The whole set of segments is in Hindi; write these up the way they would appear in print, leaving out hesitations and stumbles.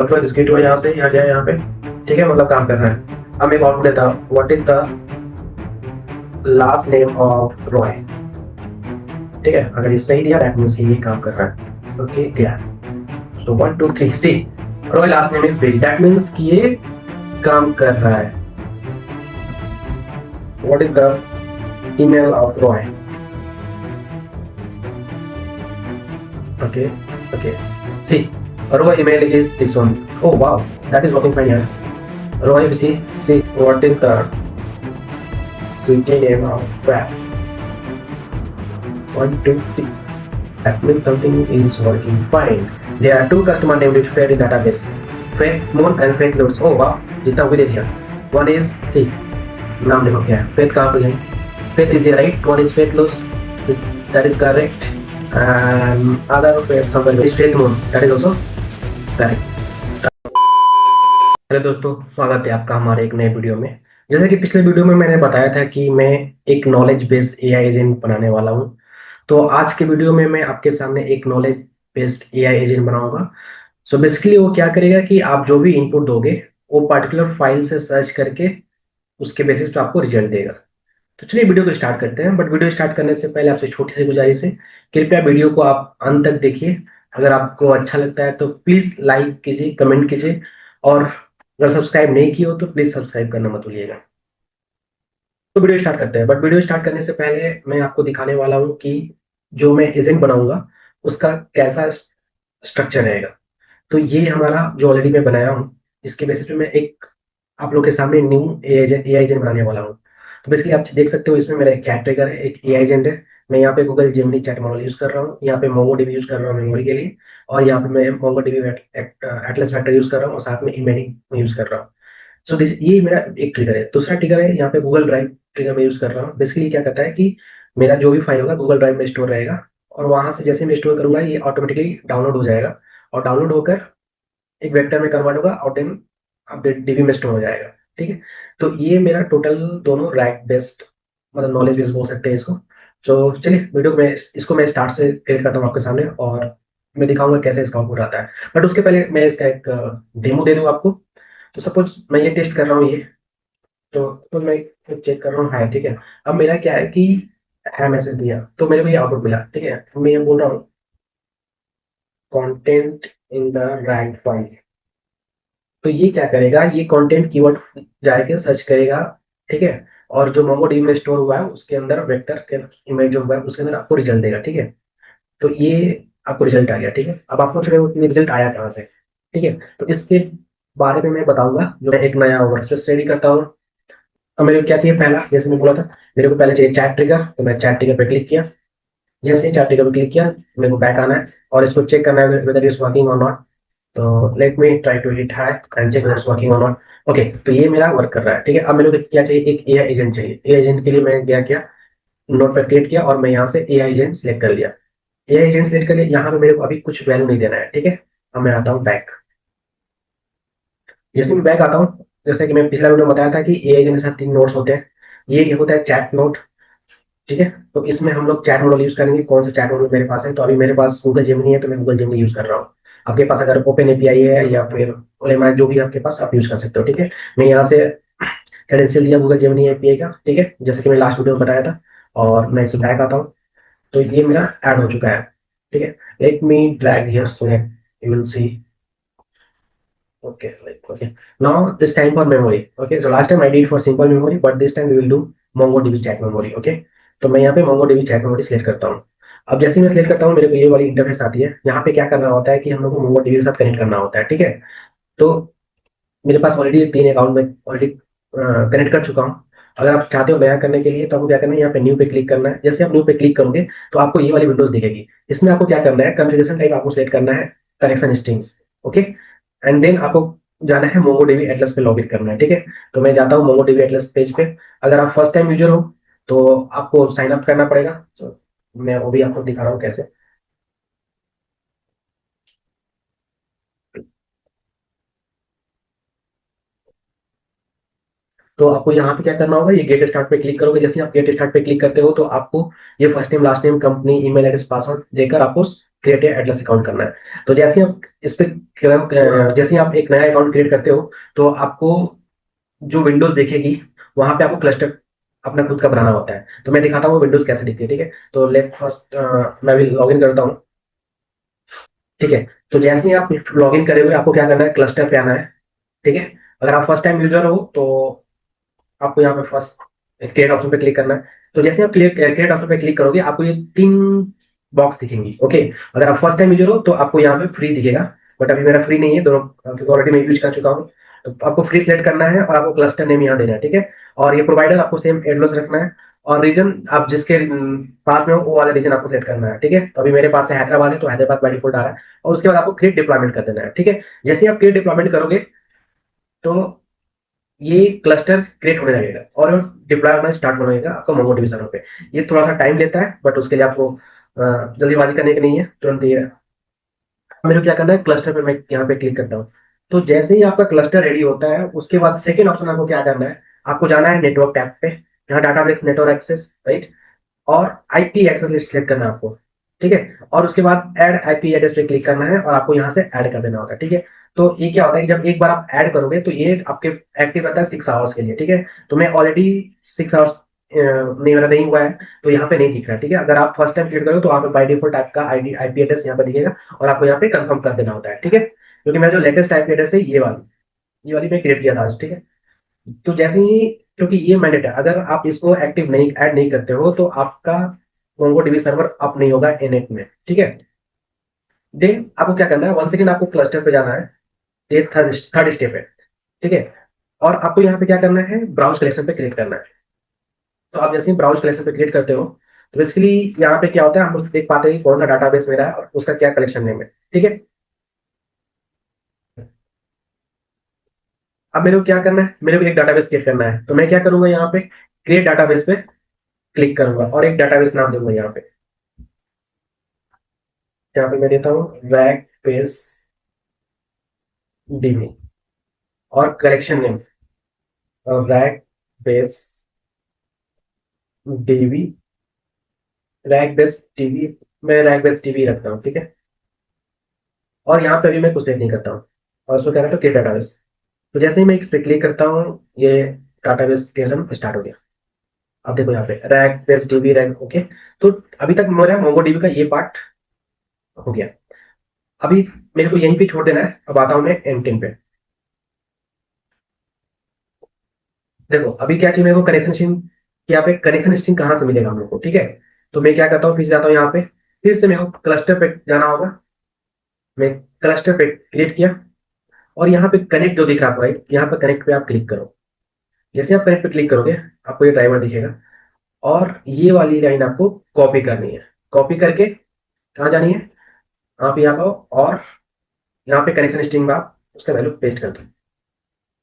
मतलब एग्जीक्यूटिव यहाँ से यहाँ गया यहाँ पे, ठीक है, मतलब काम कर रहा है। अब एक आउटपुट देता हूँ, what is the last name of Roy. ठीक है, अगर ये सही दिया दैट मींस ये काम कर रहा है। ओके दिया, so 1 2 3 C Roy last name is Bill, that means कि ये काम कर रहा है। What is the email of Roy. Okay okay, C Roy email is this one. Oh wow, that is working fine here. Roy, see what is the city name of web. 1 2 3, that means something is working fine. There are two customer named with Fred in database, Fred Moon and Fred Lutz. Oh wow, जितना भी दे दिया। One is, see नाम देखो क्या है, Fred कहाँ पे है, Fred is here right, one is Fred Lutz, that is correct, and other Fred somewhere is Fred Moon, that is also correct. Hello दोस्तों, स्वागत है आपका हमारे एक नए वीडियो में। जैसे कि पिछले वीडियो में मैंने बताया था कि मैं एक नॉलेज बेस्ड एआई एजेंट बनाने वाला हूं, तो आज के वीडियो में मैं आपके सामने एक नॉलेज बेस्ड एआई एजेंट बनाऊंगा। सो बेसिकली वो क्या करेगा कि आप जो भी इनपुट दोगे वो पर्टिकुलर फाइल से सर्च करके उसके बेसिस पे आपको रिजल्ट देगा। तो चलिए वीडियो को स्टार्ट करते हैं, बट वीडियो स्टार्ट करने से पहले आपसे छोटी सी गुजारिश है, कृपया वीडियो को आप अंत तक देखिए। अगर आपको अच्छा लगता है तो प्लीज लाइक कीजिए, कमेंट कीजिए, और अगर सब्सक्राइब नहीं किया हो तो प्लीज सब्सक्राइब करना मत भूलिएगा। तो वीडियो स्टार्ट करते हैं, बट वीडियो स्टार्ट करने से पहले मैं आपको दिखाने वाला हूँ कि जो मैं एजेंट बनाऊंगा उसका कैसा स्ट्रक्चर रहेगा। तो ये हमारा जो ऑलरेडी मैं बनाया हूँ, इसके बेसिस पे मैं एक आप लोग के सामने न्यू ए एजेंट बनाने वाला हूँ। तो बेसिकली आप देख सकते हो इसमें मेरा एक चैट ट्रिगर है, एक ए एजेंट है। मैं यहाँ पे Google Gemini chat model use कर रहा हूँ, यहाँ पे मोंगो डीबी यूज कर रहा हूँ मेमोरी के लिए, और यहाँ पे मैं Mongo dB Atlas vector use कर रहा हूँ और साथ में इमेजिंग यूज कर रहा हूँ। सो दिस ये मेरा एक ट्रिगर है। दूसरा ट्रिगर है यहाँ पे गूगल ड्राइव ट्रिगर मैं यूज कर रहा हूँ। बेसिकली क्या करता है कि मेरा जो भी फाइल होगा गूगल ड्राइव में स्टोर रहेगा, और वहां से जैसे मैं स्टोर करूंगा ये ऑटोमेटिकली डाउनलोड हो जाएगा, और डाउनलोड होकर एक वेक्टर में कन्वर्ट होगा और देन अपडेट डीबी में स्टोर हो जाएगा। ठीक है, तो ये मेरा टोटल दोनों रैक बेस्ड मतलब नॉलेज बेस्ड बोल सकते हैं इसको। तो चलिए वीडियो में इसको मैं स्टार्ट से क्रिएट करता हूँ आपके सामने, और मैं दिखाऊंगा कैसे इसका आउटपुट आता है। बट उसके पहले मैं इसका एक डेमो दे दूँ आपको। तो सपोज मैं ये टेस्ट कर रहा हूँ ये, तो मैं चेक कर रहा हूँ है, ठीक है। अब मेरा क्या है कि है मैसेज दिया तो मेरे को ये आउटपुट मिला, ठीक है। तो मैं ये बोल रहा हूँ content in the rank file. तो ये क्या करेगा, ये कंटेंट कीवर्ड जाके सर्च करेगा, ठीक है, और जो मोंगोडीबी में स्टोर हुआ है उसके अंदर वेक्टर के इमेज जो हुआ है उसके अंदर आपको रिजल्ट देगा। ठीक है, तो ये आपको रिजल्ट आ गया। ठीक है, अब आप पूछ रहे हो कि रिजल्ट आया कहाँ से। ठीक है, तो इसके बारे में मैं बताऊंगा। जो मैं एक नया वर्कस्पेस रेडी करता हूँ। अब मेरे को क्या चाहिए, पहला जैसे मैं बोला था मेरे को पहले चाहिए चैट ट्रिगर, तो मैं चैट ट्रिगर पे क्लिक किया। जैसे ही चैट ट्रिगर पे क्लिक किया मेरे को बैक आना है और इसको चेक करना है whether is working or not. तो let me try to hit hi and check whether is working or not. Okay, तो ये मेरा वर्क कर रहा है। ठीक है, अब मेरे को क्या चाहिए, एक एआई एजेंट चाहिए। एआई एजेंट के लिए मैं क्या किया, नोट पर क्रिएट किया और मैं यहाँ से एआई एजेंट सेलेक्ट कर लिया। एआई एजेंट सेलेक्ट कर लिया, यहाँ पे मेरे को अभी कुछ वैल्यू नहीं देना है। ठीक है, अब मैं आता हूँ बैक। जैसे मैं बैक आता हूँ, जैसे कि मैं पिछला वीडियो में बताया था कि एआई एजेंट के साथ 3 नोट्स होते हैं। ये होता है चैट नोट, ठीक है। तो इसमें हम लोग चैट मॉडल यूज करेंगे। कौन सा चैट मॉडल मेरे पास है, तो अभी मेरे पास गूगल जेमिनी है तो मैं गूगल जेमिनी यूज कर रहा हूँ। आपके पास अगर ओपन एपीआई है या फिर ओलेमा जो भी आपके पास आप यूज कर सकते हो। ठीक है, मैं यहाँ से क्रेडेंशियल दिया गूगल जेमिनी एपीआई का, ठीक है, जैसे कि मैं लास्ट वीडियो में बताया था। और मैं इसे बैक आता हूँ, तो ये मेरा ऐड हो चुका है। ठीक है, let me drag here so that you will see. Okay. Now this time for memory. Okay, so last time I did for simple memory, but this time we will do MongoDB chat memory. Okay, तो मैं यहाँ पे MongoDB chat memory सिलेक्ट करता हूँ। अब जैसे ही मैं सिलेक्ट करता हूँ मेरे को ये वाली इंटरफेस आती है। यहाँ पे क्या करना होता है कि हम लोग को MongoDB के साथ कनेक्ट करना होता है। ठीक है, तो मेरे पास ऑलरेडी 3 अकाउंट में ऑलरेडी कनेक्ट कर चुका हूँ। अगर आप चाहते हो नया करने के लिए तो आपको क्या करना है, यहाँ पे न्यू पे क्लिक करना है। जैसे आप न्यू पे क्लिक करोगे तो आपको ये वाली विंडोज दिखेगी। इसमें आपको क्या करना है, कॉन्फ़िगरेशन टाइप आपको सेलेक्ट करना है connection strings. Okay, and then आपको जाना है मोंगोडीबी एटलस पे लॉगिन करना है। ठीक है, तो मैं जाता हूँ मोंगोडीबी एटलस पेज पे। अगर आप फर्स्ट टाइम यूजर हो तो आपको साइन अप करना पड़ेगा। तो मैं वो भी आपको दिखा रहा हूँ कैसे। तो आपको यहाँ पे क्या करना होगा, ये गेट स्टार्ट पे क्लिक करोगे। जैसे ही आप गेट स्टार्ट पे क्लिक करते हो तो आपको ये first name last name company email address password देकर आपको क्रिएट एटलस अकाउंट करना है। तो जैसे ही आप इस पे जैसे ही आप एक नया अकाउंट क्रिएट करते हो तो आपको जो विंडोज देखेगी वहां पे आपको क्लस्टर अपना खुद का बनाना होता है। तो मैं दिखाता हूँ विंडोज कैसे दिखती है, ठीक है। तो लेट फर्स्ट मैं भी लॉग इन करता हूँ, ठीक है। तो जैसे ही आप लॉग इन करे हुए आपको क्या करना है, क्लस्टर पे आना है, ठीक है। अगर आप फर्स्ट टाइम यूजर हो तो आपको यहाँ पे फर्स्ट क्रिएट ऑप्शन पे क्लिक करना है। तो जैसे आप क्रिएट ऑप्शन पे क्लिक करोगे आपको ये 3 बॉक्स दिखेंगी, ओके। अगर आप फर्स्ट टाइम यूजर हो तो आपको यहाँ पे फ्री दिखेगा, बट अभी मेरा फ्री नहीं है दोनों, क्योंकि ऑलरेडी मैं यूज कर चुका हूँ। तो आपको फ्री सिलेक्ट करना है और आपको क्लस्टर नेम यहाँ देना है, ठीक है। और ये प्रोवाइडर आपको सेम एडवांस रखना है, और रीजन आप जिसके पास में हो वो वाला रीजन आपको सेलेक्ट करना है, ठीक है। तो अभी मेरे पास है हैदराबाद है, तो हैदराबाद बाय डिफॉल्ट आ रहा है। और उसके बाद आपको क्रिएट डिप्लॉयमेंट कर देना है, ठीक है। जैसे ही आप क्रिएट डिप्लॉयमेंट करोगे तो ये क्लस्टर क्रिएट होने लगेगा और डिप्लॉय होना स्टार्ट होने लगेगा आपका मोंगोडीबी सर्वर पे। ये थोड़ा सा टाइम लेता है, बट उसके लिए आपको जल्दीबाजी करने की नहीं है, तुरंत ये मेरे को क्या करना है, क्लस्टर पे मैं यहाँ पे क्लिक करता हूँ। तो जैसे ही आपका क्लस्टर रेडी होता है उसके बाद सेकेंड ऑप्शन आपको क्या करना है, आपको जाना है नेटवर्क टैब पे, यहाँ डाटाबेस नेटवर्क एक्सेस, राइट। और आईपी एक्सेस लिस्ट सेलेक्ट करना है आपको, ठीक है। और उसके बाद ऐड आईपी एड्रेस पे क्लिक करना है और आपको यहाँ से ऐड कर देना होता है, ठीक है। तो ये क्या होता है कि जब एक बार आप ऐड करोगे तो ये आपके एक्टिव रहता है 6 आवर्स के लिए, ठीक है। तो मैं ऑलरेडी 6 आवर्स नहीं, मेरा नहीं हुआ है, तो यहाँ पे नहीं दिख रहा है, ठीक है। अगर आप फर्स्ट टाइम क्लिक करोगे तो आप बाई डिफॉल्ट आपका आईडी आईपी एड्रेस यहाँ पे दिखेगा और आपको यहाँ पे कंफर्म कर देना होता है, ठीक है। क्योंकि मेरा जो लेटेस्ट आईपी एड्रेस है ये वाली मैं क्रिएट किया था आज, ठीक है। तो जैसे ही, क्योंकि ये मैंडेट है, अगर आप इसको एक्टिव नहीं ऐड नहीं करते हो तो आपका मोंगो डीबी सर्वर अप नहीं होगा एनेट में, ठीक है। देन आपको क्या करना है, वन सेकेंड आपको क्लस्टर पे जाना है, ये थर्ड थर्ड स्टेप है, ठीक है। और आपको यहाँ पे क्या करना है, ब्राउज कलेक्शन पे क्लिक करना है। तो आप जैसे ही ब्राउज कलेक्शन पे क्लिक करते हो तो बेसिकली यहाँ पे क्या होता है, हम लोग देख पाते हैं कि कौन सा डाटाबेस मेरा है और उसका क्या कलेक्शन नेम है, ठीक है। अब मेरे को क्या करना है, मेरे को एक डाटाबेस क्रिएट करना है, तो मैं क्या करूंगा, यहाँ पे क्रिएट डाटाबेस पे क्लिक करूंगा और एक डाटाबेस नाम दूंगा यहाँ पे। यहाँ पे मैं देता हूँ रैक बेस डीबी और कलेक्शन नेम और rack base dB, rack base TV, मैं रैक बेस टीवी रखता हूँ, ठीक है। और यहाँ पे अभी मैं कुछ देख नहीं करता हूँ और उसको क्या करता हूँ, क्रिएट डाटाबेस। तो जैसे ही मैं इस पे क्लिक करता हूँ ये डाटाबेस क्रिएशन स्टार्ट हो गया। अब देखो यहाँ पे rack base dB rack, okay. तो अभी तक मेरा मोंगो डीबी का ये पार्ट हो गया। अभी मेरे को यहीं पे छोड़ देना है, अब आता हूँ मैं एंड पे। देखो अभी क्या चाहिए मेरे को, कनेक्शन स्ट्रिंग। यहाँ पे कनेक्शन स्ट्रिंग कहाँ से मिलेगा हम लोग को, ठीक है। तो मैं क्या करता हूँ, फिर से जाता हूँ यहाँ पे, फिर से मेरे को क्लस्टर पे जाना होगा। मैं क्लस्टर पे क्रिएट किया और यहाँ पे कनेक्ट जो दिख रहा है राइट, यहाँ पे कनेक्ट पे आप क्लिक करो। जैसे आप कनेक्ट पे क्लिक करोगे आपको ये ड्राइवर दिखेगा और ये वाली लाइन आपको कॉपी करनी है। कॉपी करके कहाँ जानी है, आप यहाँ पाओ और यहाँ पे कनेक्शन स्ट्रिंग में आप उसका वैल्यू पेस्ट कर दो।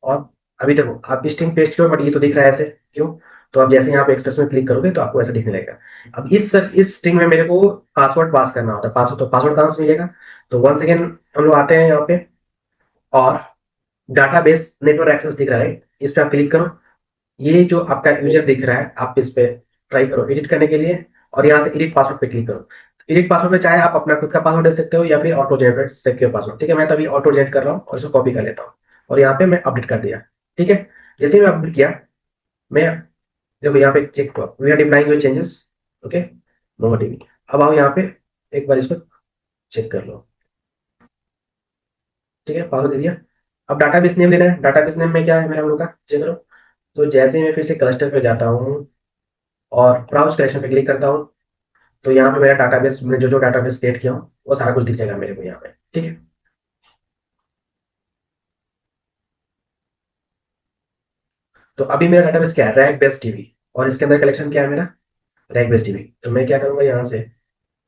और अभी देखो आप स्ट्रिंग पेस्ट करो बट ये तो दिख रहा है ऐसे, क्यों। तो आप जैसे यहाँ पे एक्सप्रेस में क्लिक करोगे तो आपको ऐसा दिखने लगेगा। अब इस स्ट्रिंग में मेरे को पासवर्ड पास करना होता है, पासवर्ड, तो पासवर्ड कहाँ से मिलेगा। तो वन सेकेंड हम लोग आते हैं यहाँ पे और डाटाबेस नेटवर्क एक्सेस दिख रहा है, इस पे आप क्लिक करो। ये जो आपका यूजर दिख रहा है आप इस पे ट्राई करो एडिट करने के लिए और यहाँ से एडिट पासवर्ड पे क्लिक करो। एडिट पासवर्ड पे चाहे आप अपना खुद का पासवर्ड दे सकते हो या फिर ऑटो जनरेट सिक्योर पासवर्ड, ठीक है। मैं तभी ऑटो जनरेट कर रहा हूँ और इसको कॉपी कर लेता हूँ और यहाँ पे मैं अपडेट कर दिया, ठीक है। जैसे ही मैं अपडेट किया, मैं देखो यहाँ पे check we are deploying your changes, okay, momo TV. अब आओ यहाँ पे एक बार इसको चेक कर लो, ठीक है, पासवर्ड दे दिया। अब डाटाबेस नेम लेना है, डाटाबेस नेम में क्या है मेरा हम लोग का, चेक करो। तो जैसे ही मैं फिर से क्लस्टर पे जाता हूँ और ब्राउज कलेक्शन पे क्लिक करता हूँ तो यहाँ पे मेरा डाटाबेस, मैंने जो जो डाटाबेस क्रिएट किया हूँ वो सारा कुछ दिख जाएगा मेरे को यहाँ पे, ठीक है। तो अभी मेरा डाटाबेस क्या है, रैक बेस टीवी, और इसके अंदर कलेक्शन क्या है मेरा, रैक बेस टीवी। तो मैं क्या करूंगा, यहाँ से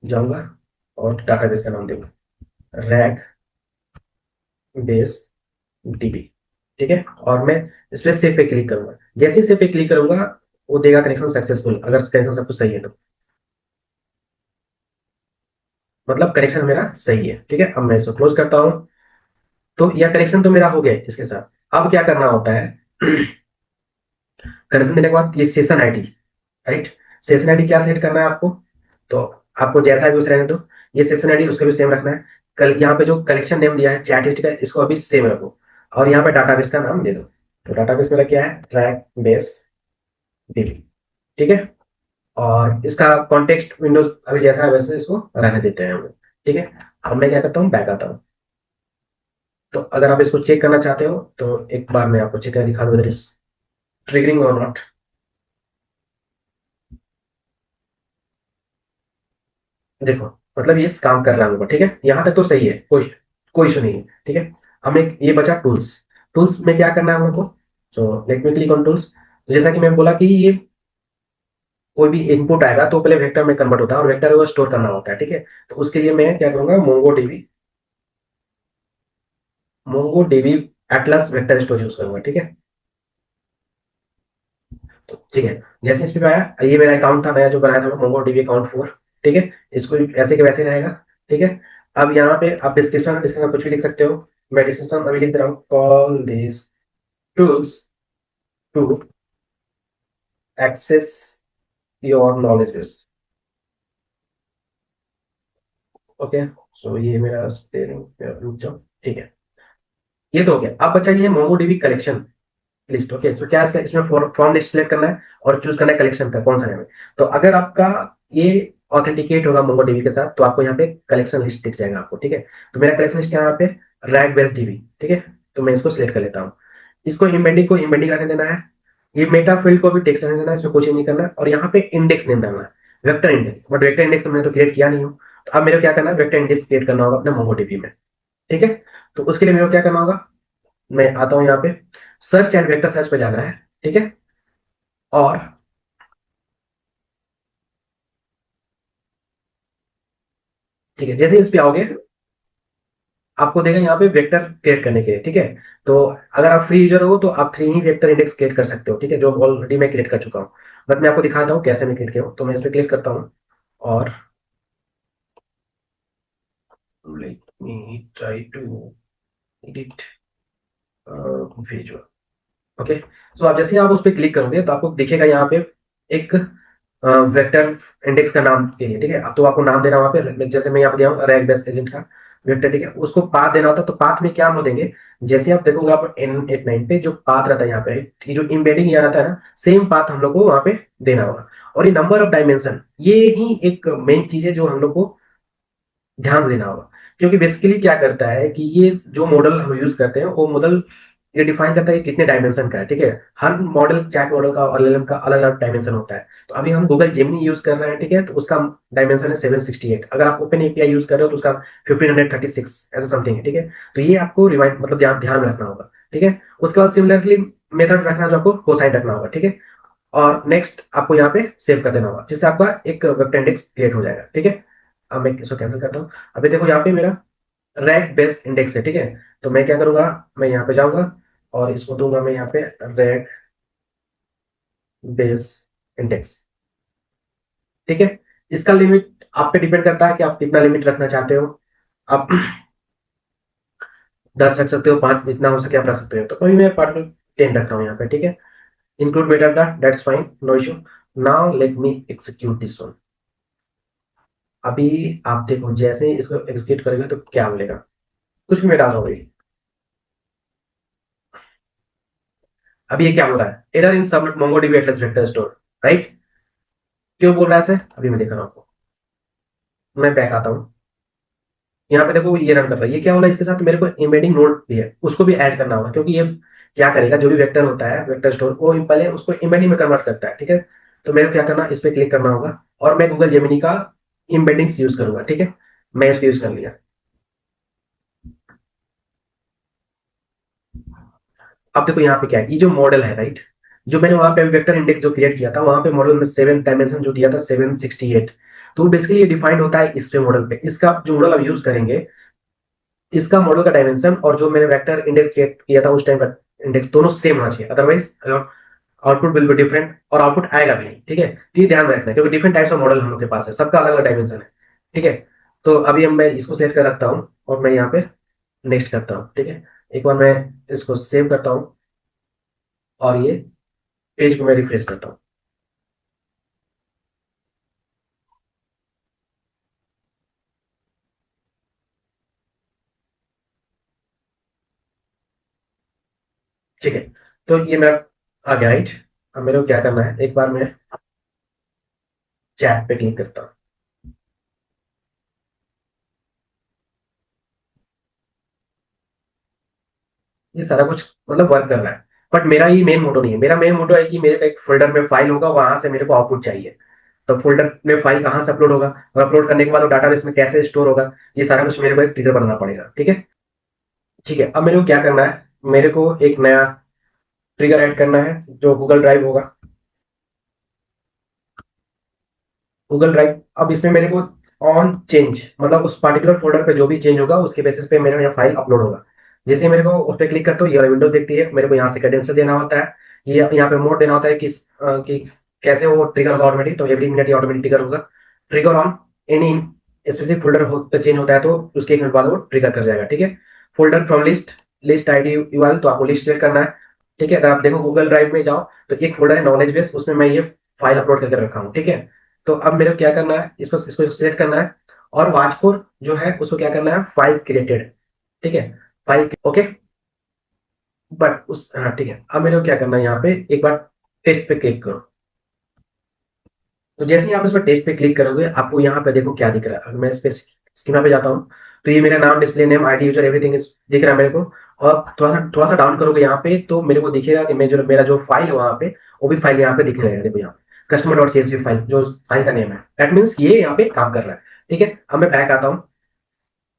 जाऊंगा और डाटाबेस का नाम दूंगा रैक बेस टीवी, ठीक है। और मैं इस पे सेव पे क्लिक करूंगा। जैसे ही सेव पे क्लिक करूंगा वो देगा कनेक्शन सक्सेसफुल, अगर कनेक्शन सब कुछ सही है तो, मतलब कनेक्शन मेरा सही है, ठीक है। अब मैं इसको क्लोज करता हूँ। तो यह कनेक्शन तो मेरा हो गया इसके साथ। अब क्या करना होता है कनेक्शन देने के बाद ये session ID, right, session ID क्या सेट करना है आपको। तो आपको जैसा भी उस रहने दो। ये सेशन आईडी उसका भी सेम रखना है। कल यहाँ पे जो कलेक्शन नेम दिया है चैट हिस्ट्री का, इसको अभी सेम रखो। और यहाँ पे डाटाबेस का नाम दे दो। तो डाटाबेस मेरा क्या है, ट्रैक बेस डीबी। ठीक है। और इसका कॉन्टेक्स्ट विंडोज अभी जैसा है वैसे इसको रहने देते हैं हम लोग। ठीक है। अब मैं क्या करता हूँ, बैक आता हूँ। तो अगर आप इसको चेक करना चाहते हो तो एक बार मैं आपको चेक कर दिखा दूँ इधर इस ट्रिगरिंग और नॉट। देखो, मतलब ये काम कर रहा है हम लोग, ठीक है, यहाँ तक तो सही है, कोई कोई इशू नहीं है। ठीक है। हम एक ये बचा टूल्स। टूल्स में क्या करना है हम लोग को। सो let me click on tools. तो जैसा कि मैं बोला कि ये कोई भी इनपुट आएगा तो पहले वेक्टर में कन्वर्ट होता है और वेक्टर को स्टोर करना होता है। ठीक है। तो उसके लिए मैं क्या करूंगा, Mongo dB Atlas vector store use करूंगा। ठीक है। तो ठीक है, जैसे इस पे आया, ये मेरा अकाउंट था नया जो बनाया था, मोंगो डीबी अकाउंट 4। ठीक है। इसको ऐसे के वैसे रहेगा। ठीक है। अब यहाँ पे आप डिस्क्रिप्शन डिस्क्रिप्शन कुछ भी लिख सकते हो। मैं डिस्क्रिप्शन अभी लिख दे रहा हूँ, call this tools to access your knowledge base. Okay. So ये मेरा स्पेलिंग, रुक जाओ। ठीक है। ये तो हो गया। अब बचा ये Mongo dB collection list. Okay. तो क्या है, इसमें फॉर्म लिस्ट सेलेक्ट करना है और चूज करना है कलेक्शन का कौन सा है। तो अगर आपका ये ऑथेंटिकेट होगा मोंगोडीबी के साथ तो आपको यहाँ पे कलेक्शन लिस्ट दिख जाएगा आपको। ठीक है। तो मेरा कलेक्शन लिस्ट यहाँ पे रैग बेस डीबी। ठीक है। तो मैं इसको सिलेक्ट कर लेता हूँ। इसको इम्बेडिंग को इम्बेडिंग रहने देना है। ये मेटा फील्ड को भी टेक्स्ट रहने देना है, इसमें कुछ नहीं करना है। और यहाँ पे इंडेक्स नेम डालना है, vector index. But vector index मैंने तो क्रिएट किया नहीं हूँ। तो अब मेरे को क्या करना है, वेक्टर इंडेक्स क्रिएट करना होगा अपने मोंगोडीबी में। ठीक है। तो उसके लिए मेरे को क्या करना होगा, मैं आता हूँ यहाँ पे सर्च एंड वेक्टर सर्च पे जाना है। ठीक है। और ठीक है, जैसे इस पे आओगे आपको देगा यहाँ पे वेक्टर क्रिएट करने के लिए। ठीक है। तो अगर आप फ्री यूजर हो तो आप 3 ही वेक्टर इंडेक्स क्रिएट कर सकते हो। ठीक है, जो ऑलरेडी मैं क्रिएट कर चुका हूँ। बट मैं आपको दिखाता हूँ कैसे मैं क्रिएट किया हूँ। तो मैं इस पर क्लिक करता हूँ और let me try to edit visual. Okay. So आप जैसे ही आप उस पर क्लिक करोगे तो आपको दिखेगा यहाँ पे एक वेक्टर इंडेक्स का नाम के लिए। ठीक है। अब तो आपको नाम देना वहां पे, जैसे मैं यहाँ पे दिया हूँ रैग बेस एजेंट का वेक्टर। ठीक है। उसको पाथ देना होता है। तो पाथ में क्या हम देंगे, जैसे आप देखोगे आप N89 पे जो पाथ रहता है यहाँ पे, ये जो इम्बेडिंग यहाँ रहता है ना, सेम पाथ हम लोग को वहां पे देना होगा। और ये नंबर ऑफ डायमेंशन, ये ही एक मेन चीज है जो हम लोग को ध्यान से देना होगा। क्योंकि बेसिकली क्या करता है कि ये जो मॉडल हम यूज करते हैं वो मॉडल ये डिफाइन करता है कि कितने डायमेंशन का है। ठीक है। हर मॉडल, चैट मॉडल का और एलएलएम का अलग अलग डायमेंशन होता है। तो अभी हम गूगल जेमिनी यूज कर रहे हैं। ठीक है। तो उसका डायमेंशन है 768। अगर आप ओपन एपीआई यूज कर रहे हो तो उसका 1536 ऐसा समथिंग है। ठीक है। तो ये आपको रिवाइंड मतलब ध्यान ध्यान में रखना होगा। ठीक है। उसके बाद सिमिलरली मेथड रखना जो आपको कोसाइन रखना होगा। ठीक है। और नेक्स्ट आपको यहाँ पे सेव कर देना होगा, जिससे आपका एक वेक्टर इंडेक्स क्रिएट हो जाएगा। ठीक है। अब मैं इसको कैंसिल करता हूँ। अभी देखो यहाँ पे मेरा रैग बेस इंडेक्स है। ठीक है। तो मैं क्या करूंगा, मैं यहाँ पे जाऊंगा और इसको दूंगा मैं यहाँ पे रैग बेस इंडेक्स। ठीक है। इसका लिमिट आप पे डिपेंड करता है कि आप कितना लिमिट रखना चाहते हो। आप 10 रख सकते हो, 5, जितना हो सके आप रख सकते हो। तो अभी मैं पार्ट 10 रख रहा हूँ यहाँ पे। ठीक है। Include meta data, that's fine, no issue. Now let me execute this one. अभी आप देखो जैसे ही इसको एग्जीक्यूट करेंगे तो क्या मिलेगा, कुछ भी मैं डाल रहा हूँ। अभी ये क्या हो रहा है, error in submit MongoDB Atlas vector store, right. क्यों बोल रहा है ऐसे, अभी मैं देख रहा हूँ आपको। मैं बैक आता हूँ। यहाँ पे देखो ये रन कर रहा है। ये क्या हो रहा है, इसके साथ मेरे को एम्बेडिंग नोड भी है, उसको भी ऐड करना होगा। क्योंकि ये क्या करेगा, जो भी वेक्टर होता है वेक्टर स्टोर, वो पहले उसको एम्बेडिंग में कन्वर्ट करता है। ठीक है। तो मेरे को क्या करना, इस पे क्लिक करना होगा और मैं गूगल जेमिनी का एम्बेडिंग्स यूज करूंगा। ठीक है। मैं इसको यूज कर लिया। अब देखो यहाँ पे क्या है, ये जो मॉडल है, राइट, जो मैंने वहां पे वेक्टर इंडेक्स जो क्रिएट किया था वहां पे मॉडल में 7 डायमेंशन जो दिया था 768। तो बेसिकली ये डिफाइंड होता है इस पे मॉडल पे। इसका जो मॉडल अब यूज करेंगे, इसका मॉडल का डायमेंशन और जो मैंने वेक्टर इंडेक्स क्रिएट किया था उस टाइम का इंडेक्स दोनों सेम होना चाहिए, otherwise output will be different और आउटपुट आएगा भी नहीं। ठीक है। तो ये ध्यान में रखना है क्योंकि डिफरेंट टाइप्स ऑफ मॉडल हम लोग के पास है, सबका अलग अलग डायमेंशन है। ठीक है। तो अभी हम मैं इसको सेलेक्ट कर रखता हूँ और मैं यहाँ पे नेक्स्ट करता हूँ। ठीक है। एक बार मैं इसको सेव करता हूँ और ये पेज को मैं रिफ्रेश करता हूँ। ठीक है, तो ये मेरा आ गया राइट। अब मेरे को क्या करना है, एक बार मैं चैट पे क्लिक करता हूँ। ये सारा कुछ मतलब वर्क कर रहा है, बट मेरा ये मेन मोटो नहीं है। मेरा मेन मोटो है कि मेरे का एक फोल्डर में फाइल होगा, वहां से मेरे को आउटपुट चाहिए। तो फोल्डर में फाइल कहाँ से अपलोड होगा, और अपलोड करने के बाद वो डाटाबेस में कैसे स्टोर होगा, ये सारा कुछ मेरे को एक ट्रिगर बनाना पड़ेगा। ठीक है, ठीक है। अब मेरे को क्या करना है, मेरे को एक नया ट्रिगर ऐड करना है जो गूगल ड्राइव होगा। गूगल ड्राइव, अब इसमें मेरे को ऑन चेंज, मतलब उस पर्टिकुलर फोल्डर पे जो भी चेंज होगा उसके बेसिस पे मेरा यहाँ फाइल अपलोड होगा। जैसे मेरे को उस पर क्लिक करते हो ये विंडोज दिखती है, मेरे को यहाँ से क्रेडेंशियल देना होता है, ये यहाँ पे मोड देना होता है कि कैसे वो ट्रिगर होगा ऑटोमेटिक। तो एवरी मिनट ये ऑटोमेटिक ट्रिगर होगा। Trigger on any specific folder change होता है तो उसके एक मिनट बाद वो ट्रिगर कर जाएगा। ठीक है, folder from list, list ID URL, तो आपको लिस्ट सेलेक्ट करना है। ठीक है, अगर आप देखो गूगल ड्राइव में जाओ तो एक फोल्डर है नॉलेज बेस, उसमें मैं ये फाइल अपलोड करके रखा हूँ। ठीक है, तो अब मेरे को क्या करना है, इस पर इसको सिलेक्ट करना है, और वाच फॉर जो है उसको क्या करना है, फाइल क्रिएटेड। ठीक है, फाइल ओके, बट उस हाँ ठीक है। अब मेरे को क्या करना है, यहाँ पे एक बार टेस्ट पे क्लिक करो। तो जैसे ही आप इस पर टेस्ट पे क्लिक करोगे आपको यहाँ पे देखो क्या दिख रहा है। अगर मैं इस पे स्कीमा पे जाता हूँ तो ये मेरा नाम, display name, ID, user, everything दिख रहा है मेरे को। और थोड़ा सा डाउन करोगे यहाँ पे तो मेरे को दिखेगा कि मेरा जो फाइल है वहाँ पे, वो भी फाइल यहाँ पे दिख रहा है। देखो यहाँ कस्टमर डॉट सीएसवी फाइल जो फाइल का नेम है, दैट मीन्स ये यहाँ पे काम कर रहा है। ठीक है, अब मैं बैक आता हूँ।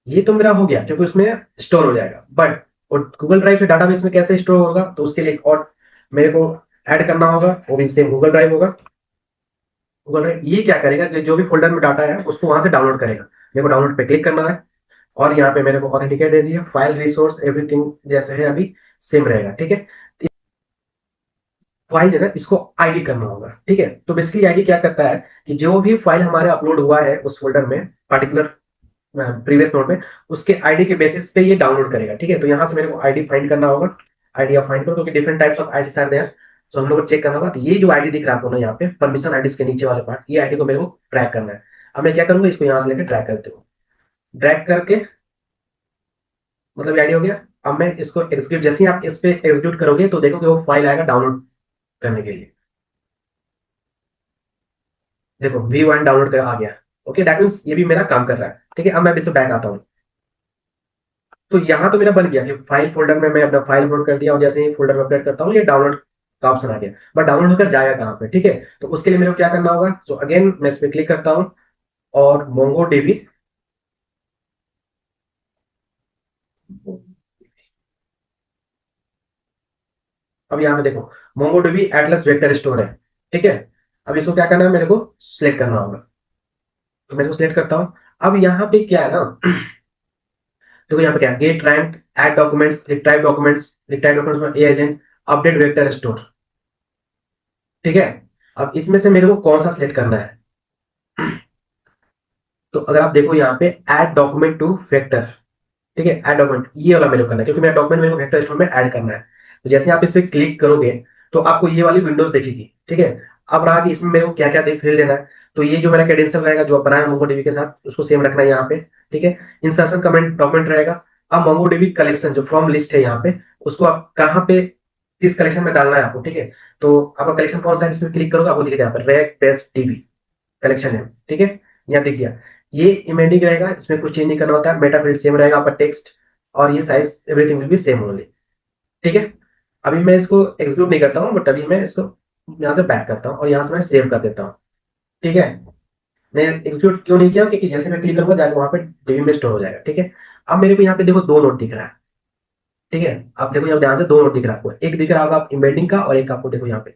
ये तो मेरा हो गया क्योंकि उसमें स्टोर हो जाएगा, बट और गूगल ड्राइव के डाटाबेस में कैसे स्टोर होगा, तो उसके लिए एक और मेरे को ऐड करना होगा, वो भी सेम गूगल ड्राइव होगा। गूगल ड्राइव ये क्या करेगा कि जो भी फोल्डर में डाटा है उसको वहां से डाउनलोड करेगा। मेरे को डाउनलोड पे क्लिक करना है, और यहाँ पे मेरे को ऑथेंटिकेट दे दिया, फाइल रिसोर्स एवरीथिंग जैसे है अभी सेम रहेगा। ठीक है, फाइल जगह इसको आईडी करना होगा। ठीक है, तो बेसिकली आईडी क्या करता है कि जो भी फाइल हमारे अपलोड हुआ है उस फोल्डर में पर्टिकुलर प्रीवियस नोट में, उसके आईडी के बेसिस पे ये डाउनलोड करेगा। ठीक है, तो यहाँ से मेरे को आईडी फाइंड करना होगा। आईडी आप फाइंड करो क्योंकि different types of ID are there, तो हम लोग को चेक करना होगा। तो ये जो आईडी दिख रहा है आपको ना यहाँ पे परमिशन आईडी के नीचे वाले पार्ट, ये आईडी को मेरे को ट्रैक करना है। अब मैं क्या करूंगा, इसको यहाँ से लेकर ट्रैक करते हो, ड्रैग करके, मतलब आईडी हो गया। अब मैं इसको एग्जीक्यूट, जैसे ही आप इस पे एग्जीक्यूट करोगे तो देखोगे वो फाइल आएगा डाउनलोड करने के लिए। देखो V1 डाउनलोड कर आ गया। ओके, दैट मीन्स ये भी मेरा काम कर रहा है। ठीक है, अब मैं इससे बैक आता हूँ। तो यहाँ तो मेरा बन गया कि फाइल फोल्डर में मैं अपना फाइल अपलोड कर दिया, और जैसे ही फोल्डर में अपडेट करता हूँ ये डाउनलोड का ऑप्शन आ गया। बट डाउनलोड होकर जाएगा कहाँ पे, ठीक है, तो उसके लिए मेरे को क्या करना होगा। तो अगेन मैं इस पर क्लिक करता हूँ, और मोंगो डीबी, अब यहाँ पे देखो Mongo dB Atlas vector store है। ठीक है, अब इसको क्या करना है, मेरे को सिलेक्ट करना होगा। तो मैं इसको सिलेक्ट करता हूँ। अब यहाँ पे क्या है ना, देखो यहाँ पे क्या, get rank, add documents, retrieve documents, retrieve documents में a agent, update vector store. ठीक है, अब इसमें से मेरे को कौन सा सिलेक्ट करना है। तो अगर आप देखो यहाँ पे ऐड डॉक्यूमेंट टू वेक्टर, ठीक है, ऐड डॉक्यूमेंट ये वाला मेरे को करना है क्योंकि मेरा डॉक्यूमेंट मेरे को वेक्टर स्टोर में ऐड करना है। तो जैसे आप इस पर क्लिक करोगे तो आपको ये वाली विंडोज दिखेगी। ठीक है, अब रहा कि इसमें मेरे को क्या क्या फिल देना है। तो ये जो मेरा क्रेडेंशियल रहेगा जो बनाया मोंगो डीबी के साथ, उसको सेम रखना है यहाँ पे। ठीक है, इंसर्शन कमेंट डॉक्यूमेंट रहेगा। अब मोंगो डीबी कलेक्शन जो फ्रॉम लिस्ट है यहाँ पे, उसको आप कहाँ पे किस कलेक्शन में डालना है आपको। ठीक है, तो आपका कलेक्शन कौन सा है, इसमें क्लिक करोगे आपको दिखेगा यहाँ पर रैक बेस्ट डीबी कलेक्शन है। ठीक है, यहाँ दिख गया। ये इमेंडिंग रहेगा, इसमें कुछ चेंज नहीं करना होता है, मेटा फील्ड सेम रहेगा आपका टेक्स्ट, और ये size everything will be same only. ठीक है, अभी मैं इसको एग्जीक्यूट नहीं करता हूँ, बट अभी मैं इसको यहाँ से बैक करता हूँ और यहाँ से मैं सेव कर देता हूँ। ठीक है, मैं एग्जीक्यूट क्यों नहीं किया, क्योंकि जैसे मैं क्लिक करूंगा जाकर वहां पे डीबी में स्टोर हो जाएगा। ठीक है, अब मेरे को यहाँ पे देखो दो नोट दिख रहा है। ठीक है, आप देखो यहाँ ध्यान से दो नोट दिख रहा है आपको, एक दिख रहा होगा आप इमेंडिंग का, और एक आपको देखो यहाँ पे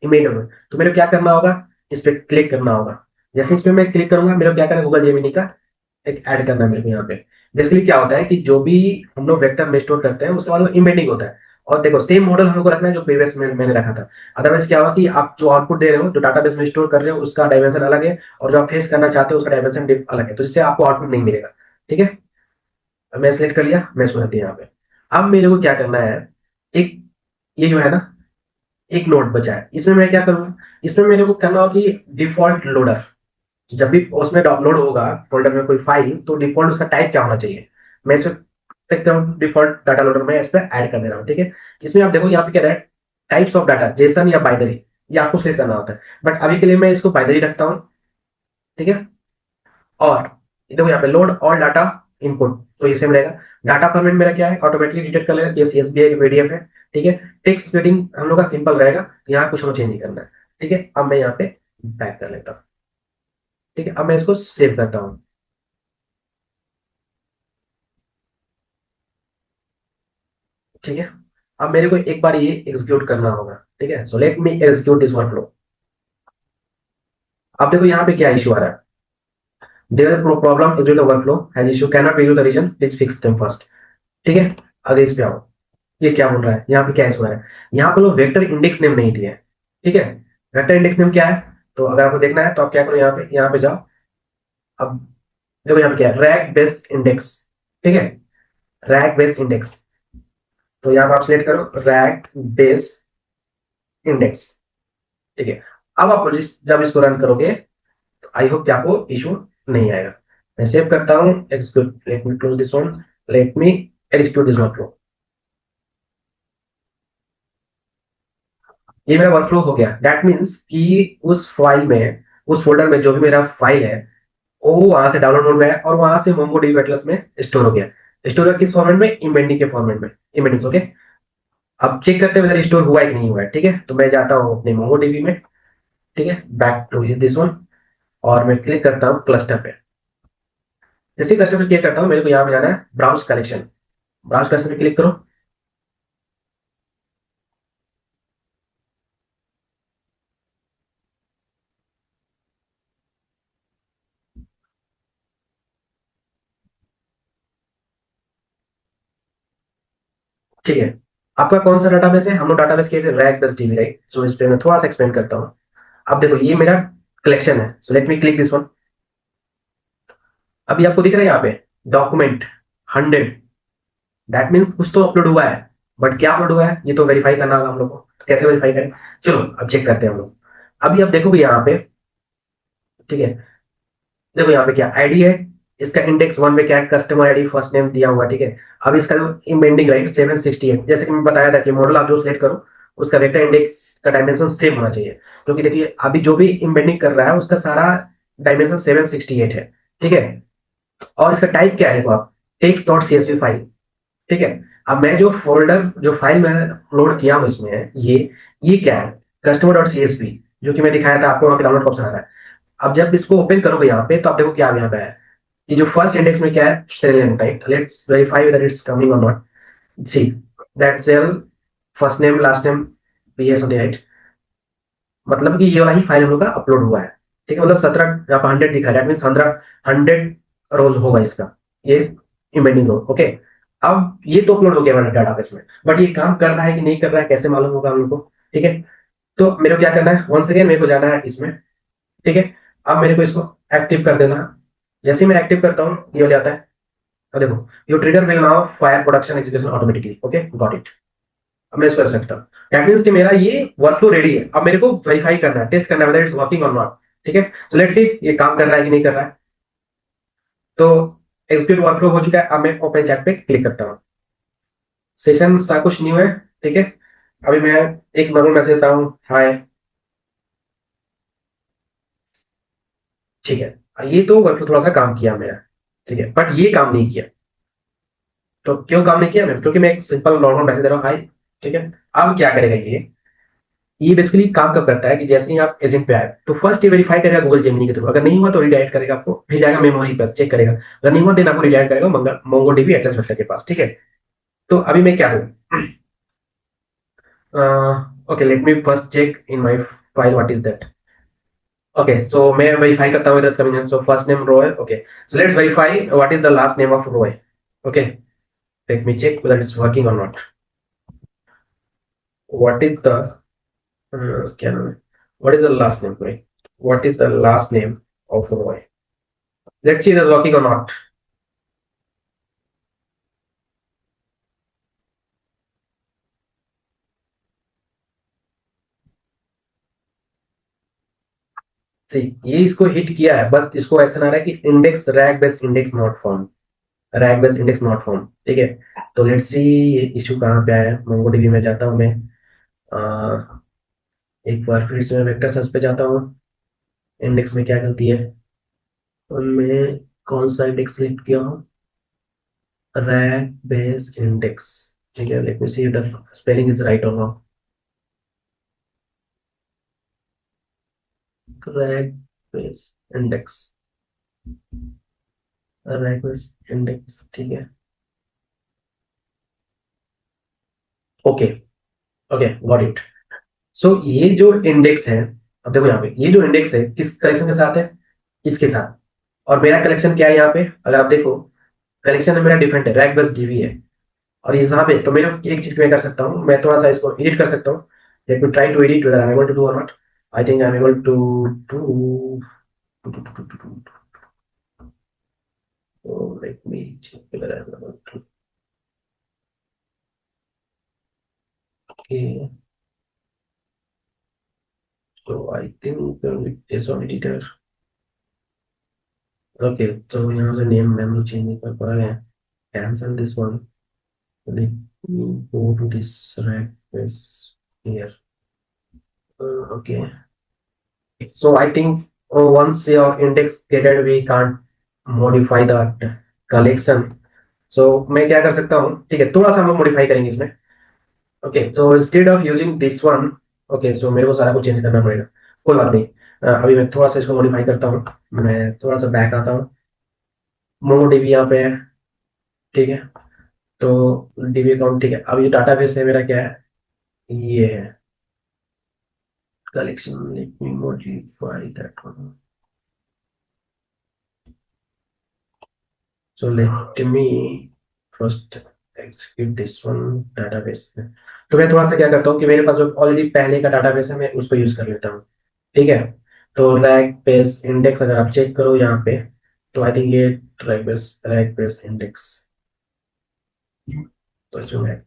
इमेज में। तो मेरे को क्या करना होगा, इस पे क्लिक करना होगा। जैसे इस पे मैं क्लिक करूंगा मेरे को क्या करना है, गूगल जेमिनी का एक ऐड करना है मेरे को यहाँ पे। बेसिकली क्या होता है कि जो भी हम लोग वेक्टर में स्टोर करते हैं उसके बाद वो इम्बेडिंग होता है। और देखो सेम मॉडल हम लोग को रखना है जो प्रीवियस में मैंने रखा था। अदरवाइज क्या होगा कि आप जो आउटपुट दे रहे हो, जो डाटाबेस में स्टोर कर रहे हो, उसका डायमेंशन अलग है, और जो आप फेस करना चाहते हो उसका डायमेंशन अलग है, तो जिससे आपको आउटपुट नहीं मिलेगा। ठीक है, अब मैं सिलेक्ट कर लिया, मैं इसको रहती है यहाँ पे। अब मेरे को क्या करना है, एक ये जो है ना एक नोट बचा है, इसमें मैं क्या करूंगा, इसमें मेरे को करना होगा कि डिफॉल्ट लोडर, जब भी उसमें डाउनलोड होगा फोल्डर में कोई फाइल तो डिफॉल्ट उसका टाइप क्या होना चाहिए। मैं इसमें एकदम डिफॉल्ट डाटा लोडर में इस पर ऐड कर दे रहा हूँ। ठीक है, इसमें आप देखो यहाँ पे क्या है, टाइप्स ऑफ डाटा, जेसन या बाइनरी, ये आपको सेट करना होता है। बट अभी के लिए मैं इसको बाइनरी रखता हूँ। ठीक है, और देखो यहाँ पे लोड ऑल डाटा इनपुट, तो ये सेम रहेगा। डाटा फॉर्मेट मेरा क्या है, ऑटोमेटिकली डिटेक्ट कर लेगा कि सीएसवी है कि पीडीएफ है। ठीक है, टेक्स्ट स्प्लिटिंग हम लोग का सिंपल रहेगा, यहाँ कुछ हमें चेंज नहीं करना है। ठीक है, अब मैं यहाँ पे बैक कर लेता हूँ। ठीक है, अब मैं इसको सेव करता हूँ। ठीक है, अब मेरे को एक बार ये एग्जीक्यूट करना होगा। ठीक है, so let me execute this workflow. अब देखो यहाँ पे क्या इशू आ रहा है, there is problem execute the workflow has issue can not execute the reason please fix them first. ठीक है, आगे इस पे आओ। ये क्या बोल रहा है, यहाँ पे क्या इशू है, यहाँ पे लोग वेक्टर इंडेक्स नेम नहीं दिए। ठीक है, वेक्टर इंडेक्स नेम क्या है, तो अगर आपको देखना है तो आप क्या करो, यहाँ पे जाओ। अब देखो यहाँ पे क्या है, रैक बेस इंडेक्स। ठीक है, रैक बेस इंडेक्स, तो यहाँ पे आप सिलेक्ट करो रैक बेस इंडेक्स। ठीक है, अब आप जब इसको रन करोगे तो आई होप कि आपको इशू नहीं आएगा। मैं सेव करता हूँ, execute, let me close this one, late me execute this workflow. ये मेरा वर्कफ्लो हो गया। दैट मीन्स कि उस फाइल में, उस फोल्डर में जो भी मेरा फाइल है वो वहां से डाउनलोड मोड में है और वहां से मोंगोडीबी एटलस में स्टोर हो गया। स्टोर किस फॉर्मेट में, इम्बेडिंग के फॉर्मेट में, इम्बेडिंग्स। ओके, अब चेक करते हैं स्टोर हुआ है कि नहीं हुआ है। ठीक है, तो मैं जाता हूँ अपने मोंगोडीबी में। ठीक है, बैक टू दिस वन, और मैं क्लिक करता हूँ क्लस्टर पे। जैसे क्लस्टर पे क्लिक करता हूँ, मेरे को यहाँ पे जाना है ब्राउज कलेक्शन। ब्राउज कलेक्शन पे क्लिक करो। ठीक है, आपका कौन सा डाटाबेस है, हम लोग डाटाबेस के रैक बस डीबी, राइट। सो इस पे मैं थोड़ा सा एक्सप्लेन करता हूँ। अब देखो ये मेरा कलेक्शन है, so let me click this one. अभी आपको दिख रहा है यहाँ पे डॉक्यूमेंट 100, दैट मीन्स कुछ तो अपलोड हुआ है। बट क्या अपलोड हुआ है ये तो वेरीफाई करना होगा हम लोग को, तो कैसे वेरीफाई करें, चलो अब चेक करते हैं हम लोग। अभी आप देखोगे यहाँ पे, ठीक है, देखो यहाँ पे क्या आईडी है, इसका इंडेक्स वन में क्या है, कस्टमर आईडी फर्स्ट नेम दिया हुआ। ठीक है, अब इसका जो इमेंडिंग राइट 768, जैसे कि मैं बताया था कि मॉडल आप जो सिलेक्ट करो उसका वेक्टर इंडेक्स का डायमेंशन सेम होना चाहिए, क्योंकि देखिए अभी जो भी इमेंडिंग कर रहा है उसका सारा डायमेंशन 768 है। ठीक है, और इसका टाइप क्या है, देखो आप, टेक्स्ट डॉट सीएसवी फाइल। ठीक है, अब मैं जो फोल्डर, जो फाइल मैं अपलोड किया हूँ इसमें ये क्या है, कस्टमर डॉट सीएसवी, जो कि मैं दिखाया था आपको, वहाँ पे डाउनलोड का ऑप्शन आ रहा है। अब जब इसको ओपन करोगे यहाँ पे तो आप देखो क्या यहाँ पे है, ये जो फर्स्ट इंडेक्स में क्या है, cell name type, let's verify whether it's coming और not. See that cell first name last name B है समथिंग, राइट। मतलब कि ये वाला ही फाइल हम लोग का अपलोड हुआ है। ठीक है, मतलब 17 यहाँ पे 100 दिखा है, दैट मीन 100 रोज होगा इसका, ये इमेंडिंग रो। ओके, अब ये तो अपलोड हो गया हमारे डाटाबेस में, बट ये काम कर रहा है कि नहीं कर रहा है कैसे मालूम होगा हम लोग को। ठीक है, तो मेरे को क्या करना है, वंस अगेन मेरे को जाना है इसमें। ठीक है, अब मेरे को इसको एक्टिव कर देना है। जैसे ही मैं एक्टिव करता हूँ ये हो जाता है। अब देखो, you trigger will now fire production execution automatically. Okay, got it. अब मैं इसको कर सकता हूँ, दैट मीन्स कि मेरा ये वर्कफ्लो रेडी है। अब मेरे को वेरीफाई करना है, टेस्ट करना है whether it's working or not. ठीक है, सो लेट्स सी ये काम कर रहा है कि नहीं कर रहा है। तो एग्जीक्यूट वर्कफ्लो हो चुका है। अब मैं ओपन चैट पे क्लिक करता हूँ, सेशन सा कुछ न्यू है। ठीक है, अभी मैं एक नॉर्मल मैसेज देता हूँ, हाय। ठीक है, ये तो वर्कफ्लो थोड़ा सा काम किया मेरा। ठीक है, बट ये काम नहीं किया। तो क्यों काम नहीं किया मैं, क्योंकि मैं एक सिंपल नॉर्मल मैसेज दे रहा हूँ, हाय। ठीक है, अब क्या करेगा ये बेसिकली काम कब करता है कि जैसे ही आप एजेंट पे आए तो फर्स्ट ये वेरीफाई करेगा गूगल जेमिनी के थ्रू, अगर नहीं हुआ तो रिडायरेक्ट करेगा, आपको भेज जाएगा मेमोरी पर, चेक करेगा, अगर नहीं हुआ देन आपको रिडायरेक्ट करेगा मोंगो डीबी एटलस वेक्टर के पास। ठीक है, तो अभी मैं क्या दूं, okay let me first check in my file what is that. Okay, so मैं वेरीफाई करता हूँ coming in, so first name Roy. Okay, so let's verify what is the last name of Roy. Okay, let me check whether it's working or not. What is the क्या नाम है, what is the last name, right? What is the last name of Roy? Let's see if it's working or not. सी ये इसको हिट किया है, बट इसको एक्शन आ रहा है कि index rack base index not found. Rack base index not found, ठीक है। तो लेट्स सी ये इशू कहाँ पे आया है। मोंगोडीबी में जाता हूँ मैं, अ, एक बार फिर से मैं वेक्टर सर्च पे जाता हूँ। इंडेक्स में क्या गलती है, उनमें कौन सा इंडेक्स सिलेक्ट किया हूँ, रैक बेस इंडेक्स, ठीक है। Let me see the spelling is right और not. Rack base index, rack base index, ठीक है। Okay, okay, got it. So ये जो इंडेक्स है, अब देखो यहाँ पे ये जो इंडेक्स है किस कलेक्शन के साथ है, इसके साथ। और मेरा कलेक्शन क्या है यहाँ पे, अगर आप देखो कलेक्शन है मेरा डिफरेंट है, रैक बस डीबी है। और यहाँ पे तो मेरे एक चीज मैं कर सकता हूँ, मैं थोड़ा सा इसको एडिट कर सकता हूँ। Let me try to edit whether I am able to do और not. I think I am able to do. Let me check whether I am able to. Okay, so I think it is on editor. Okay, so यहाँ से नेम मेमोरी चेंज नहीं कर पा रहे हैं, cancel this one. Let me go to this rack is here. Okay. So I think once your index created, we can't modify that collection. So मैं क्या कर सकता हूँ, ठीक है, थोड़ा सा हम लोग मॉडिफाई करेंगे इसमें। Okay, so instead of using this one, okay, so मेरे को सारा कुछ चेंज करना पड़ेगा। कोई बात नहीं, अभी मैं थोड़ा सा इसको मॉडिफाई करता हूँ। मैं थोड़ा सा बैक आता हूँ, मोमो डीबी यहाँ पे है, ठीक है। तो डीबी अकाउंट, ठीक है। अब ये डाटाबेस है मेरा, क्या है, ये है collection. Let me modify that one. So let me first execute this one database. तो मैं थोड़ा सा क्या करता हूँ कि मेरे पास जो ऑलरेडी पहले का डाटाबेस है मैं उसको यूज कर लेता हूँ, ठीक है। तो रैक बेस इंडेक्स अगर आप चेक करो यहाँ पे, तो आई थिंक ये रैक बेस इंडेक्स, तो इसमें मैं,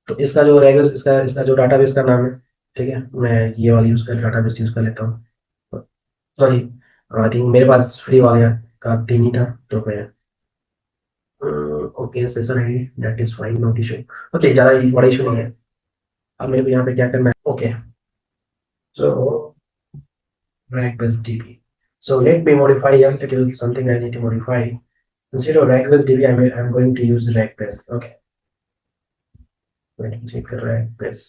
तो इसका जो रैक इसका इसका जो डाटाबेस का नाम है, ठीक है, मैं ये वाला यूज कर डाटाबेस यूज कर लेता हूँ। सॉरी, आई थिंक मेरे पास फ्री वाले का तीन ही था, तो मैं, okay, session ID that is fine, not issue. Okay, ज़्यादा बड़ा इशू नहीं है। अब मेरे को यहाँ पे क्या करना है, okay, so rackbase db. So let me modify a little something I need to modify. Instead of rackbase db, I'm going to use rackbase. Okay, let me check rackbase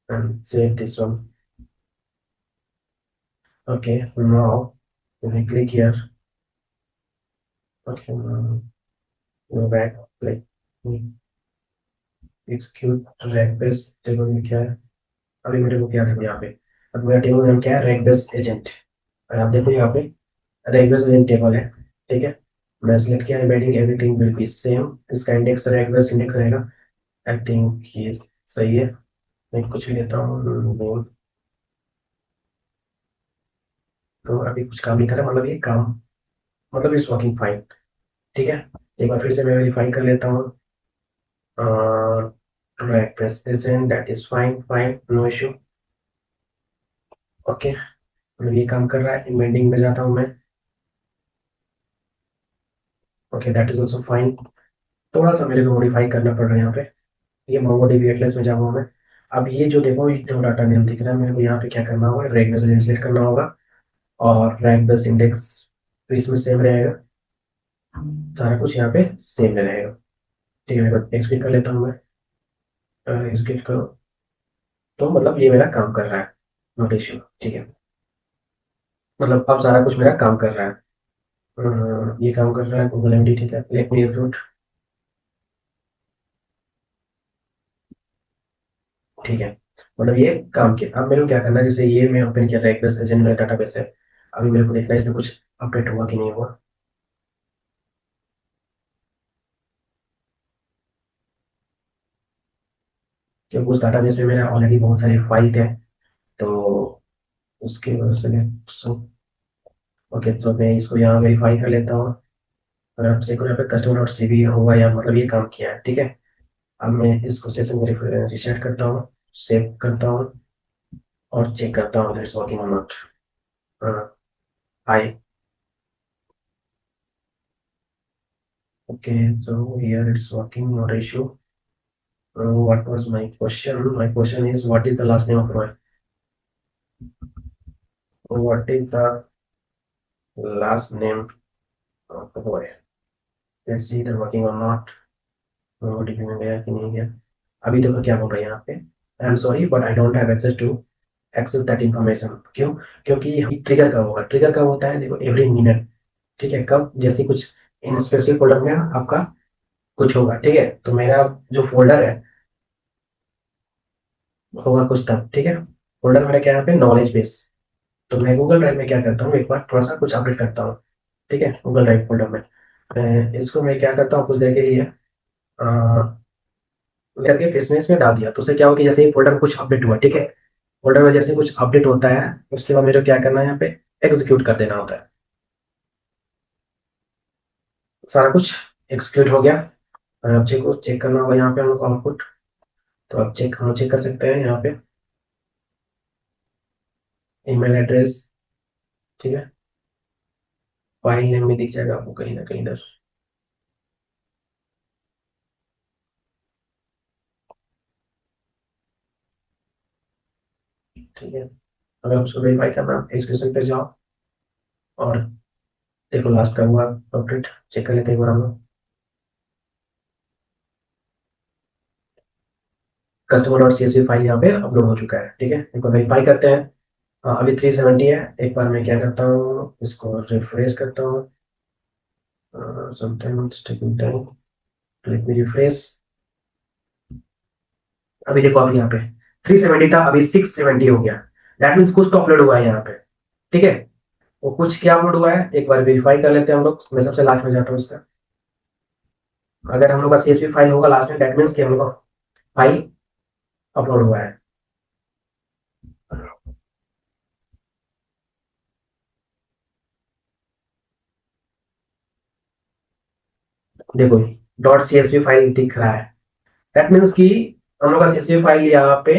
and save this one. Okay, now when I click here, okay, now go back, like execute rackbase, देखो ये क्या है। अभी मेरे को क्या करना है यहाँ पे, अब मेरा टेबल नाम क्या है, रैकबेस एजेंट। और आप देखो यहाँ पे रैकबेस एजेंट टेबल है, ठीक है। मैं सिलेक्ट किया, embedding everything will be same, इसका इंडेक्स रैकबेस इंडेक्स रहेगा। आई थिंक ये सही है। मैं कुछ भी देता हूँ name, तो अभी कुछ काम नहीं कर रहा, मतलब ये काम, मतलब इज वर्किंग फाइन, ठीक है। एक बार फिर से मैं वेरीफाई कर लेता हूँ, rack base agent that is fine, fine, no issue. Okay, मतलब ये काम कर रहा है। एम्बेडिंग में जाता हूँ मैं, okay, that is also fine. थोड़ा सा मेरे को मॉडिफाई करना पड़ रहा है यहाँ पे। ये मोंगोडीबी एटलस में जाऊंगा मैं। अब ये जो देखो, ये जो डाटा नेम दिख रहा है मेरे को, यहाँ पे क्या करना होगा, रैक बस इंडेक्स करना होगा। और रैक बस इंडेक्स तो इसमें सेम रहेगा, सारा कुछ यहाँ पे सेम रहेगा, ठीक है। मैं एग्जीक्यूट कर लेता हूँ मैं, एग्जीक्यूट करो, तो मतलब ये मेरा काम कर रहा है, नोट इश्यू, ठीक है। मतलब अब सारा कुछ मेरा काम कर रहा है। ये काम कर रहा है गूगल एमडी, ठीक है। लेट मी एग्जीक्यूट, ठीक है। मतलब ये काम किया। अब मेरे को क्या करना है, जैसे ये मैं ओपन किया रैक बस एजेंट मेरा डाटाबेस है, अभी मेरे को देखना है इसमें कुछ अपडेट हुआ कि नहीं हुआ। क्योंकि उस डाटाबेस में मेरा ऑलरेडी बहुत सारे फाइल थे, तो उसकी वजह से मैं ओके, तो मैं इसको यहाँ वेरीफाई कर लेता हूँ। अगर आप चेक करो यहाँ पे कस्टमर डॉट सी बी होगा, या मतलब ये काम किया है, ठीक है। अब मैं इसको सेशन रिसेट करता हूँ, सेव करता हूँ, और चेक करता हूँ it's working or not. I Okay, so here it's working, not issue. What was my question? My question is, what is the last name of Roy? What is the last name of Roy? Let's see they're working or not. OTP में गया कि नहीं गया? अभी देखो क्या बोल रहा है यहाँ पे, I am sorry but I don't have access to access that information. क्यों? क्योंकि ट्रिगर कब होगा? ट्रिगर कब होता है? देखो एवरी मिनट, ठीक है? कब? जैसे कुछ इन स्पेसिफिक फोल्डर में आपका कुछ होगा, ठीक है? तो मेरा जो फोल्डर है होगा कुछ तब, ठीक है? फोल्डर मेरा क्या है यहाँ पे? Knowledge base. तो मैं गूगल ड्राइव में क्या करता हूँ, एक बार थोड़ा सा कुछ अपडेट करता हूँ, ठीक है? गूगल ड्राइव फोल्डर में इसको मैं क्या करता हूँ, कुछ देर के लिए करके इसमें इसमें डाल दिया। तो उससे क्या होगा कि जैसे ही फोल्डर में कुछ अपडेट हुआ, ठीक है? फोल्डर में जैसे कुछ अपडेट होता है उसके बाद मेरे को क्या करना है, यहाँ पे एग्जीक्यूट कर देना होता है। सारा कुछ एग्जीक्यूट हो गया। अब चेक करना होगा यहाँ पे हम लोग आउटपुट। तो अब हम चेक कर सकते हैं यहाँ पे ईमेल एड्रेस, ठीक है? फाइल नेम में दिख जाएगा आपको कहीं ना कहीं इधर। ठीक है, अगर उसको वेरीफाई करना एग्जीक्यूशन पे जाओ और देखो लास्ट का हुआ अपडेट, चेक कर लेते हैं एक बार हम लोग। कस्टमर डॉट CSV फाइल यहाँ पे अपलोड हो चुका है, ठीक है? इनको वेरीफाई करते हैं। अभी 370 है। एक बार मैं क्या करता हूँ, इसको रिफ्रेश करता हूँ। Sometimes taking time, let me refresh. अभी देखो अभी यहाँ पे 370 था, अभी 670 हो गया। दैट मीन्स कुछ तो अपलोड हुआ है यहाँ पे, ठीक है? वो कुछ क्या अपलोड हुआ है एक बार वेरीफाई कर लेते हैं हम लोग। मैं सबसे लास्ट में जाता हूँ इसका। अगर हम लोग का CSV फाइल होगा लास्ट में, दैट मीन्स कि हम लोग का फाइल अपलोड हुआ है। देखो .csv फाइल दिख रहा है, दैट मीन्स कि हम लोग का CSV फाइल यहाँ पे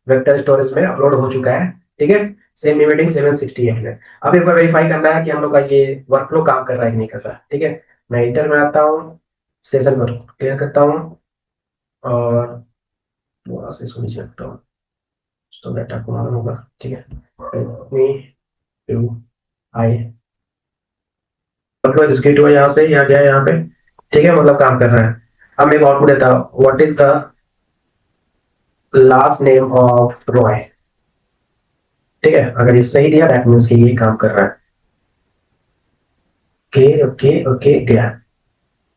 वेक्टर स्टोरेज में अपलोड हो चुका है, ठीक है? सेम इमेटिंग 768 में। अब एक बार वेरीफाई करना है कि हम लोग का ये वर्कफ्लो काम कर रहा है कि नहीं कर रहा है, ठीक है? मैं इंटर में आता हूँ, सेशन पर क्लियर करता हूँ और थोड़ा सा इसको नीचे रखता हूँ तो डेटा आपको मालूम होगा, ठीक है? मी टू आई मतलब एग्जीक्यूट हुआ यहाँ से, यहाँ गया यहाँ पे, ठीक है? मतलब काम कर रहा है। अब मैं एक आउटपुट देता हूँ, what is the last name of Roy, ठीक है? अगर ये सही दिया दैट मीन्स कि ये काम कर रहा है। ओके ओके ओके गया।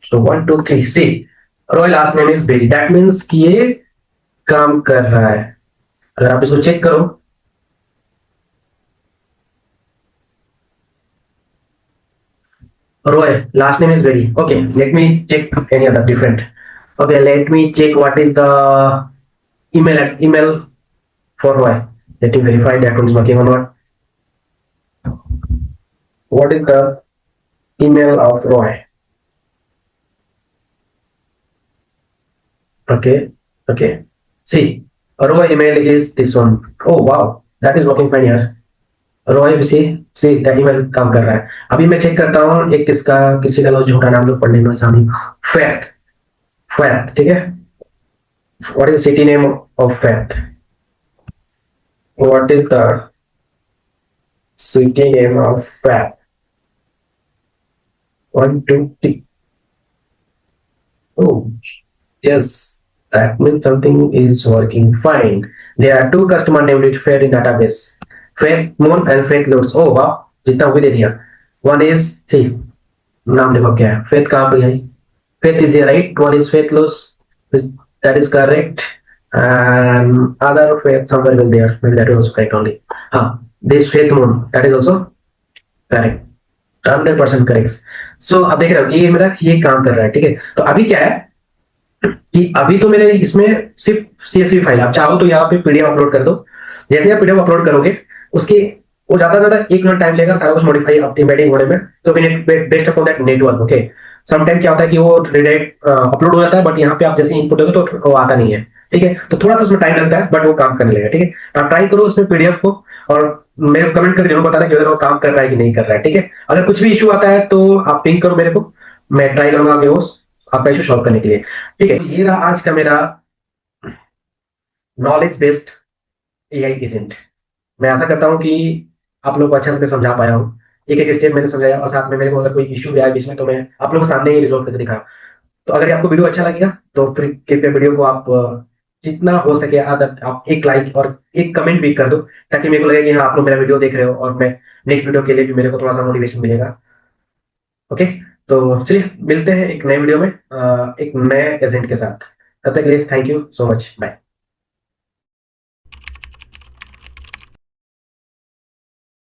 तो 1 2 3 C Roy last name is Berry, that means कि ये काम कर रहा है। अगर आप इसको चेक करो, Roy, last name is Berry. Okay, let me check any other different. Okay, let me check what is the email for Roy. Let me verify that one is working or not. What is the email of Roy? Okay, okay. See, Roy email is this one. Oh wow, that is working fine here. Roy से द ईमेल काम कर रहा है। अभी मैं चेक करता हूँ एक किसका, किसी का झूठा नाम लोग पढ़ने में आसानी, फैथ, फैथ, ठीक है? What is city name of faith? What is the city name of fat? 1 2 3. Oh yes, that means something is working fine. There are two customer named with Fat in database, Fat Moon and Fat Loads. Oh wow, जितना हुए दे दिया। One is, see नाम देखो क्या है, Fat कहाँ पे है? Fat is here, right? One is Fat Loads, that is correct, and other Fat somewhere will there, maybe that was correct only. हाँ, this Fat Moon, that is also correct, 100% correct. So अब देख रहे हो ये मेरा ये काम कर रहा है, ठीक है? तो अभी क्या है कि अभी तो मेरे इसमें सिर्फ CSV फाइल, आप चाहो तो यहाँ पे PDF अपलोड कर दो। जैसे आप PDF अपलोड करोगे उसके वो ज्यादा 1 मिनट टाइम लेगा सारा कुछ मॉडिफाई एम्बेडिंग होने में। तो based upon that network, okay? Sometime क्या होता है कि वो डायरेक्ट अपलोड हो जाता है, बट यहाँ पे आप जैसे इनपुट दोगे तो वो आता नहीं है, ठीक है? तो थोड़ा सा उसमें टाइम लगता है बट वो काम करने लगेगा, ठीक है? आप ट्राई करो उसमें PDF को और मेरे को कमेंट करके जरूर बताना कि अगर वो काम कर रहा है कि नहीं कर रहा है, ठीक है? अगर कुछ भी इशू आता है तो आप पिंग करो मेरे को, मैं ट्राई करूंगा कि वो आपका इशू सॉल्व करने के लिए। ठीक है, तो ये रहा आज का मेरा नॉलेज बेस्ड एआई एजेंट। मैं आशा करता हूँ कि आप लोगों को अच्छे से मैं समझा पाया हूँ, एक एक स्टेप मैंने समझाया, और साथ में मेरे को अगर कोई इशू भी आया बीच में तो मैं आप लोगों के सामने ही रिजॉल्व करके दिखाया। तो अगर आपको वीडियो अच्छा लगेगा तो फिर कृपया वीडियो को आप जितना हो सके आदर आप एक लाइक और एक कमेंट भी कर दो, ताकि मेरे को लगे कि हाँ आप लोग मेरा वीडियो देख रहे हो और मैं नेक्स्ट वीडियो के लिए भी मेरे को थोड़ा सा मोटिवेशन मिलेगा। ओके, तो चलिए मिलते हैं एक नए वीडियो में एक नए एजेंट के साथ। तब तक के लिए thank you so much, bye.